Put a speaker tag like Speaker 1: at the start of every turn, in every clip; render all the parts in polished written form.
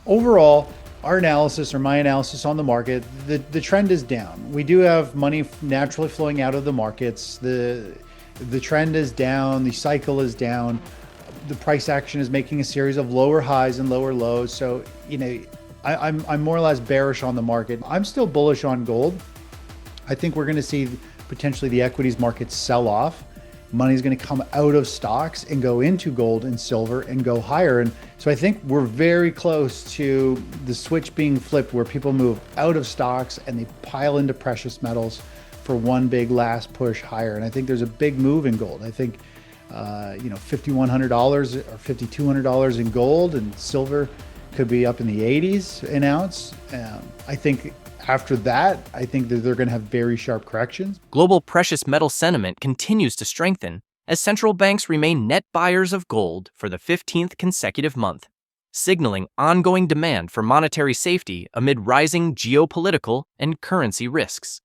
Speaker 1: Overall, our analysis or my analysis on the market, the trend is down. We do have money naturally flowing out of the markets. The trend is down, the cycle is down. The price action is making a series of lower highs and lower lows. So, I'm more or less bearish on the market. I'm still bullish on gold. I think we're going to see potentially the equities market sell off. Money's going to come out of stocks and go into gold and silver and go higher. And so I think we're very close to the switch being flipped where people move out of stocks and they pile into precious metals for one big last push higher. And I think there's a big move in gold. I think, $5,100 or $5,200 in gold, and silver could be up in the 80s an ounce. I think after that, I think that they're going to have very sharp corrections.
Speaker 2: Global precious metal sentiment continues to strengthen as central banks remain net buyers of gold for the 15th consecutive month, signaling ongoing demand for monetary safety amid rising geopolitical and currency risks.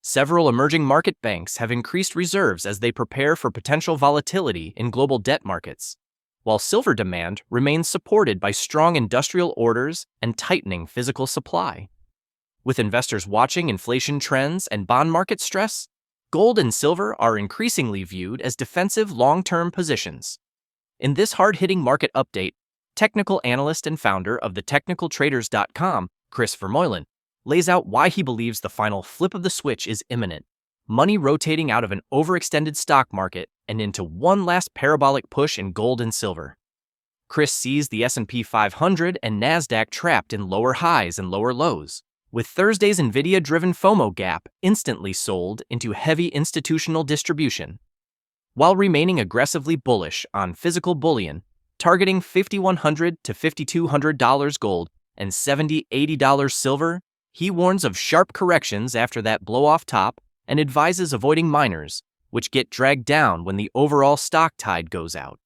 Speaker 2: Several emerging market banks have increased reserves as they prepare for potential volatility in global debt markets, while silver demand remains supported by strong industrial orders and tightening physical supply. With investors watching inflation trends and bond market stress, gold and silver are increasingly viewed as defensive long-term positions. In this hard-hitting market update, technical analyst and founder of thetechnicaltraders.com, ChrisVermeulen, lays out why he believes the final flip of the switch is imminent, money rotating out of an overextended stock market and into one last parabolic push in gold and silver. Chris sees the S&P 500 and Nasdaq trapped in lower highs and lower lows, with Thursday's Nvidia-driven FOMO gap instantly sold into heavy institutional distribution, while remaining aggressively bullish on physical bullion, targeting $5,100 to $5,200 gold and $70-$80 silver. He warns of sharp corrections after that blow-off top and advises avoiding miners, which get dragged down when the overall stock tide goes out.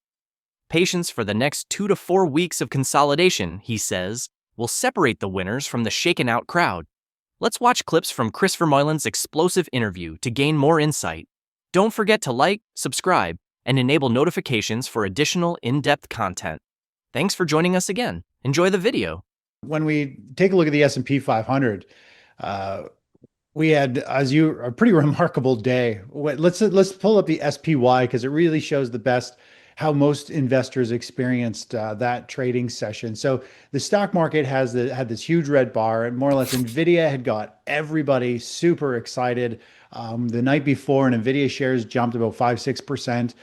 Speaker 2: Patience for the next 2 to 4 weeks of consolidation, he says, will separate the winners from the shaken-out crowd. Let's watch clips from ChrisVermeulen's explosive interview to gain more insight. Don't forget to like, subscribe, and enable notifications for additional in-depth content. Thanks for joining us again. Enjoy the video.
Speaker 1: When we take a look at the S&P 500, we had, a pretty remarkable day. Let's pull up the SPY because it really shows the best how most investors experienced that trading session. So the stock market had this huge red bar, and more or less Nvidia had got everybody super excited. The night before, Nvidia shares jumped about 5-6%.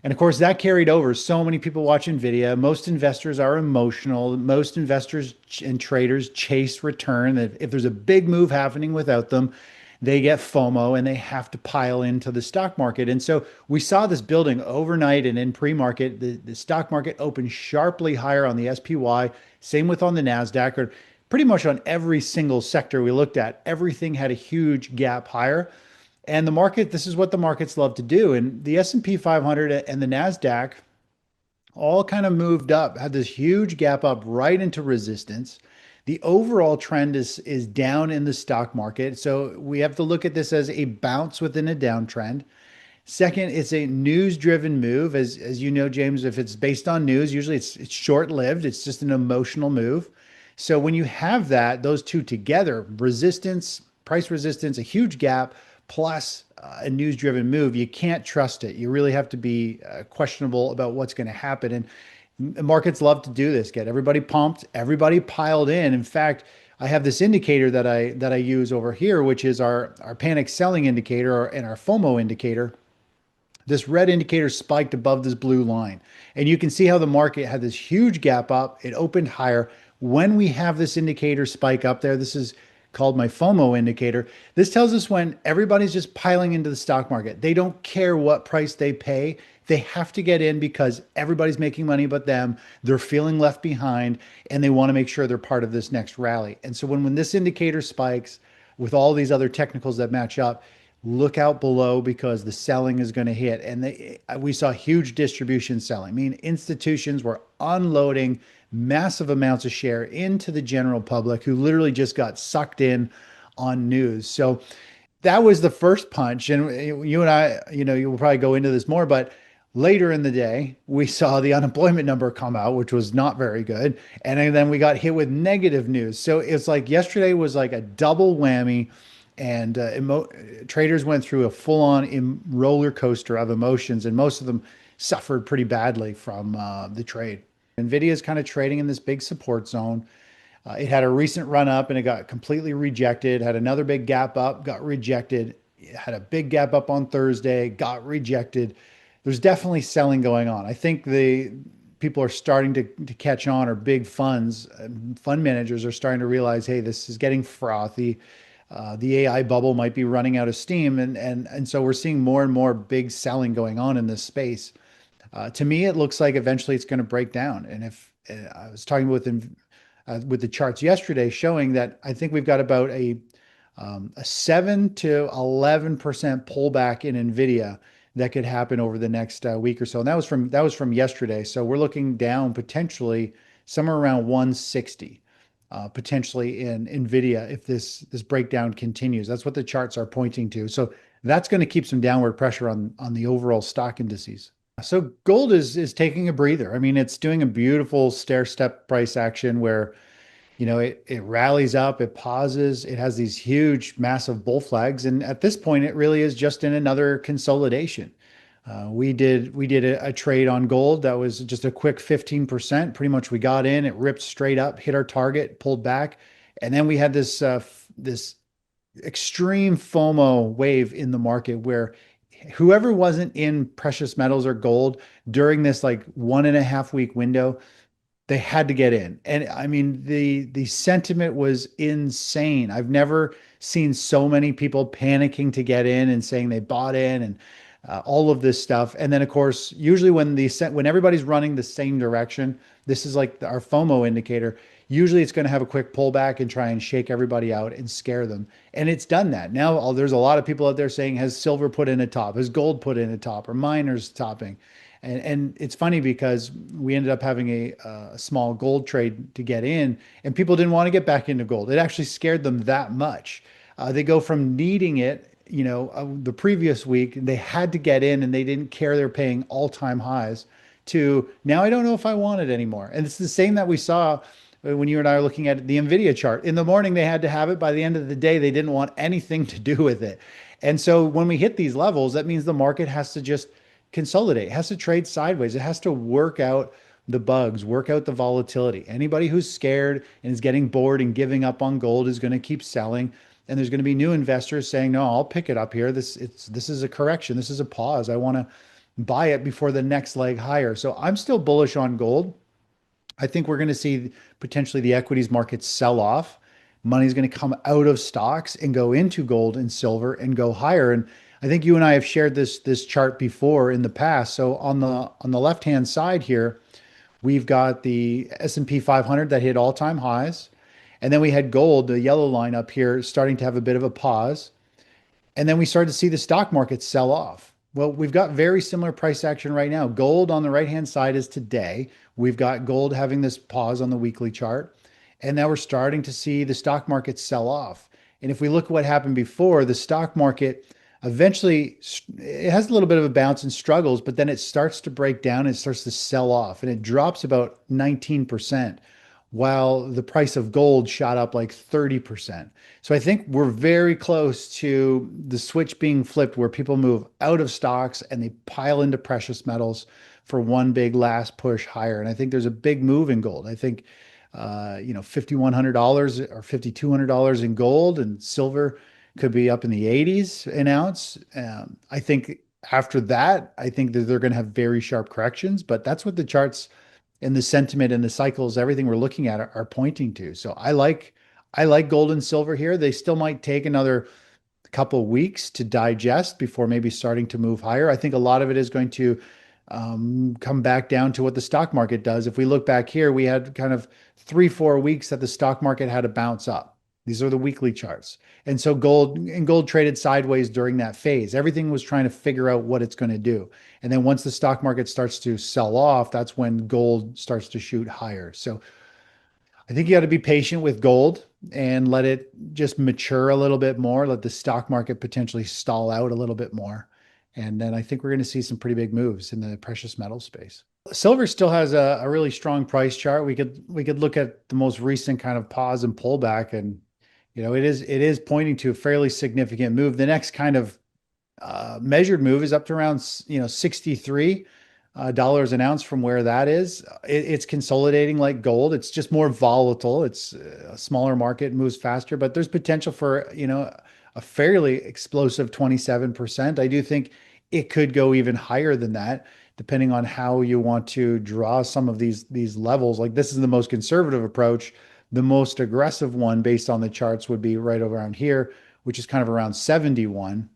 Speaker 1: And of course, that carried over. So many people watch Nvidia. Most investors are emotional. Most investors and traders chase return. If there's a big move happening without them, they get FOMO and they have to pile into the stock market. And so we saw this building overnight, and in pre-market, the stock market opened sharply higher on the SPY. Same with on the Nasdaq, or pretty much on every single sector we looked at. Everything had a huge gap higher. And the market, this is what the markets love to do. And the S&P 500 and the Nasdaq all kind of moved up, had this huge gap up right into resistance. The overall trend is down in the stock market. So we have to look at this as a bounce within a downtrend. Second, it's a news-driven move. As you know, James, if it's based on news, usually it's short-lived. It's just an emotional move. So when you have that, those two together, resistance, price resistance, a huge gap, plus a news-driven move, you can't trust it. You really have to be questionable about what's going to happen. And markets love to do this, get everybody pumped, everybody piled in. In fact, I have this indicator that I use over here, which is our panic selling indicator and our FOMO indicator. This red indicator spiked above this blue line. And you can see how the market had this huge gap up. It opened higher. When we have this indicator spike up there, this is called my FOMO indicator. This tells us when everybody's just piling into the stock market. They don't care what price they pay. They have to get in because everybody's making money but them. They're feeling left behind, and they want to make sure they're part of this next rally. And so when this indicator spikes with all these other technicals that match up, look out below because the selling is going to hit. And we saw huge distribution selling. I mean, institutions were unloading massive amounts of share into the general public who literally just got sucked in on news. So that was the first punch. And you and I, you'll probably go into this more, but Later in the day, we saw the unemployment number come out, which was not very good. And then we got hit with negative news. So it's like yesterday was like a double whammy, and traders went through a full-on roller coaster of emotions, and most of them suffered pretty badly from the trade. Nvidia is kind of trading in this big support zone. It had a recent run up and it got completely rejected, had another big gap up, got rejected, it had a big gap up on Thursday, got rejected. There's definitely selling going on. I think the people are starting to catch on, or big funds, fund managers are starting to realize, hey, this is getting frothy. The AI bubble might be running out of steam, and so we're seeing more and more big selling going on in this space. To me, it looks like eventually it's going to break down. And if I was talking with the charts yesterday, showing that I think we've got about a 7 to 11% pullback in Nvidia that could happen over the next week or so. And that was from yesterday. So we're looking down potentially somewhere around 160, potentially in Nvidia if this breakdown continues. That's what the charts are pointing to. So that's going to keep some downward pressure on the overall stock indices. So gold is taking a breather. I mean, it's doing a beautiful stair step price action where it rallies up, it pauses, it has these huge, massive bull flags, and at this point, it really is just in another consolidation. We did a trade on gold that was just a quick 15%. Pretty much, we got in, it ripped straight up, hit our target, pulled back, and then we had this extreme FOMO wave in the market where whoever wasn't in precious metals or gold during this like 1.5 week window, they had to get in. And I mean, the sentiment was insane. I've never seen so many people panicking to get in and saying they bought in, and all of this stuff. And then of course, usually when everybody's running the same direction, this is like our FOMO indicator. Usually it's going to have a quick pullback and try and shake everybody out and scare them. And it's done that. Now there's a lot of people out there saying, has silver put in a top? Has gold put in a top? Or miners topping? And it's funny because we ended up having a small gold trade to get in, and people didn't want to get back into gold. It actually scared them that much. They go from needing it, the previous week, they had to get in and they didn't care they're paying all-time highs, to now I don't know if I want it anymore. And it's the same that we saw when you and I are looking at the Nvidia chart. In the morning, they had to have it. By the end of the day, they didn't want anything to do with it. And so when we hit these levels, that means the market has to just consolidate, it has to trade sideways. It has to work out the bugs, work out the volatility. Anybody who's scared and is getting bored and giving up on gold is going to keep selling. And there's going to be new investors saying, no, I'll pick it up here. This is a correction. This is a pause. I want to buy it before the next leg higher. So I'm still bullish on gold. I think we're going to see potentially the equities market sell off. Money's going to come out of stocks and go into gold and silver and go higher. And I think you and I have shared this chart before in the past. So on the left-hand side here, we've got the S&P 500 that hit all-time highs. And then we had gold, the yellow line up here, starting to have a bit of a pause. And then we started to see the stock market sell off. Well, we've got very similar price action right now. Gold on the right-hand side is today. We've got gold having this pause on the weekly chart. And now we're starting to see the stock market sell off. And if we look at what happened before, the stock market eventually, it has a little bit of a bounce and struggles, but then it starts to break down and it starts to sell off, and it drops about 19%, while the price of gold shot up like 30%. So I think we're very close to the switch being flipped, where people move out of stocks and they pile into precious metals for one big last push higher. And I think there's a big move in gold. I think $5,100 or $5,200 in gold, and silver could be up in the 80s an ounce. I think after that, I think that they're going to have very sharp corrections, but that's what the charts and the sentiment and the cycles, everything we're looking at are pointing to. So I like gold and silver here. They still might take another couple of weeks to digest before maybe starting to move higher. I think a lot of it is going to come back down to what the stock market does. If we look back here, we had kind of 3-4 weeks that the stock market had to bounce up. These are the weekly charts. And so gold traded sideways during that phase. Everything was trying to figure out what it's going to do. And then once the stock market starts to sell off, that's when gold starts to shoot higher. So I think you got to be patient with gold and let it just mature a little bit more, let the stock market potentially stall out a little bit more. And then I think we're going to see some pretty big moves in the precious metal space. Silver still has a really strong price chart. We could look at the most recent kind of pause and pullback, and it is pointing to a fairly significant move. The next kind of measured move is up to around 63 dollars an ounce from where that is. It's consolidating like gold. It's just more volatile. It's a smaller market, moves faster, but there's potential for a fairly explosive 27%. I do think it could go even higher than that, depending on how you want to draw some of these levels. Like, this is the most conservative approach. The most aggressive one based on the charts would be right around here, which is kind of around 71.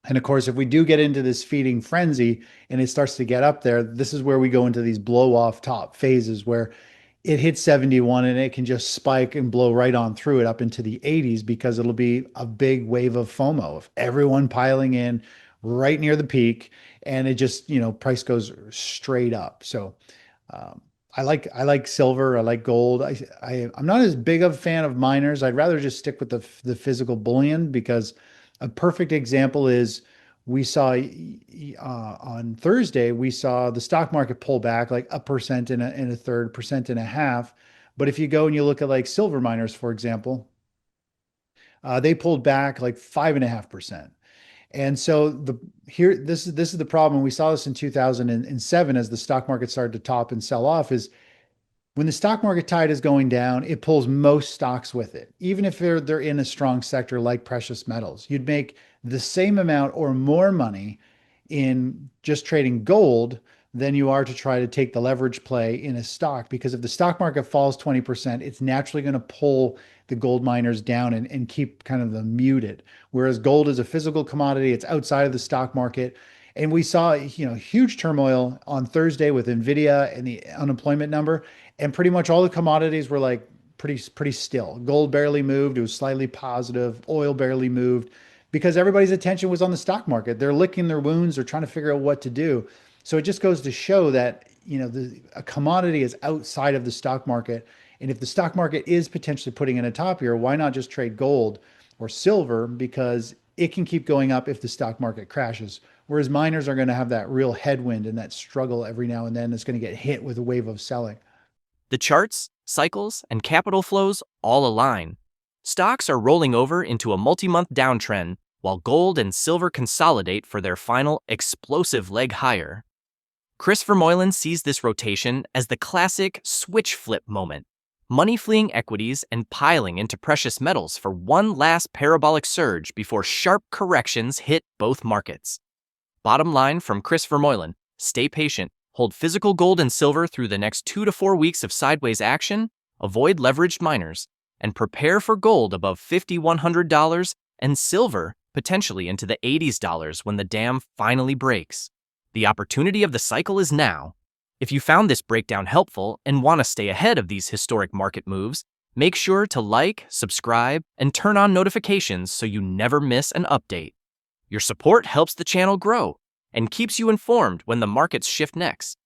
Speaker 1: And of course, if we do get into this feeding frenzy and it starts to get up there, this is where we go into these blow off top phases where it hits 71 and it can just spike and blow right on through it up into the 80s, because it'll be a big wave of FOMO of everyone piling in right near the peak, and it just, price goes straight up. So I like silver. I like gold. I'm not as big of a fan of miners. I'd rather just stick with the physical bullion, because a perfect example is we saw on Thursday, we saw the stock market pull back like 1% and a third, 1.5%. But if you go and you look at like silver miners, for example, they pulled back like 5.5%. And so this is the problem. We saw this in 2007 as the stock market started to top and sell off. Is when the stock market tide is going down, it pulls most stocks with it. Even if they're in a strong sector like precious metals, you'd make the same amount or more money in just trading gold than you are to try to take the leverage play in a stock. Because if the stock market falls 20%, it's naturally going to pull the gold miners down and keep kind of them muted. Whereas gold is a physical commodity, it's outside of the stock market. And we saw, huge turmoil on Thursday with Nvidia and the unemployment number, and pretty much all the commodities were like pretty still. Gold barely moved; it was slightly positive. Oil barely moved, because everybody's attention was on the stock market. They're licking their wounds. They're trying to figure out what to do. So it just goes to show that a commodity is outside of the stock market. And if the stock market is potentially putting in a top here, why not just trade gold or silver? Because it can keep going up if the stock market crashes. Whereas miners are going to have that real headwind and that struggle every now and then. It's going to get hit with a wave of selling.
Speaker 2: The charts, cycles, and capital flows all align. Stocks are rolling over into a multi-month downtrend, while gold and silver consolidate for their final explosive leg higher. ChrisVermeulen sees this rotation as the classic switch flip moment, money fleeing equities and piling into precious metals for one last parabolic surge before sharp corrections hit both markets. Bottom line from ChrisVermeulen: stay patient, hold physical gold and silver through the next 2 to 4 weeks of sideways action, avoid leveraged miners, and prepare for gold above $5,100 and silver potentially into the $80s when the dam finally breaks. The opportunity of the cycle is now. If you found this breakdown helpful and want to stay ahead of these historic market moves, make sure to like, subscribe, and turn on notifications so you never miss an update. Your support helps the channel grow and keeps you informed when the markets shift next.